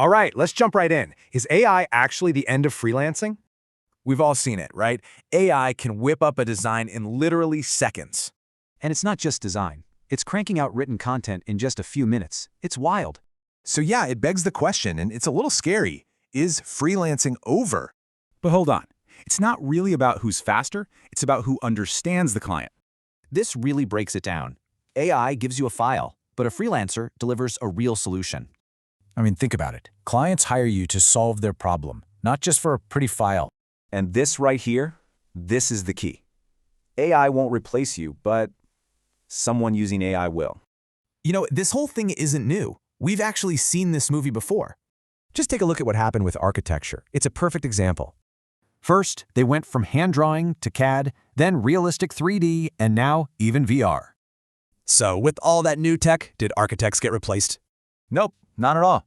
All right, let's jump right in. Is AI actually the end of freelancing? We've all seen it, right? AI can whip up a design in literally seconds. And it's not just design. It's cranking out written content in just a few minutes. It's wild. So yeah, it begs the question, and it's a little scary. Is freelancing over? But hold on. It's not really about who's faster, it's about who understands the client. This really breaks it down. AI gives you a file, but a freelancer delivers a real solution. I mean, think about it. Clients hire you to solve their problem, not just for a pretty file. And this right here, this is the key. AI won't replace you, but someone using AI will. You know, this whole thing isn't new. We've actually seen this movie before. Just take a look at what happened with architecture. It's a perfect example. First, they went from hand drawing to CAD, then realistic 3D, and now even VR. So with all that new tech, did architects get replaced? Nope, not at all.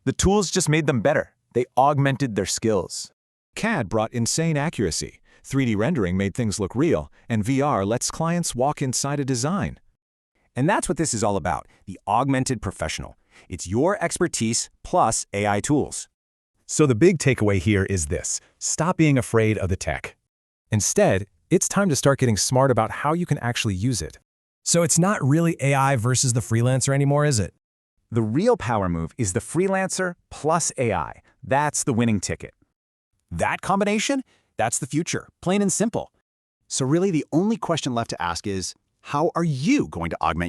The tools just made them better. They augmented their skills. CAD brought insane accuracy, 3D rendering made things look real, and VR lets clients walk inside a design. And that's what this is all about, the augmented professional. It's your expertise plus AI tools. So the big takeaway here is this: stop being afraid of the tech. Instead, it's time to start getting smart about how you can actually use it. So it's not really AI versus the freelancer anymore, is it? The real power move is the freelancer plus AI. That's the winning ticket. That combination, that's the future, plain and simple. So really the only question left to ask is, how are you going to augment your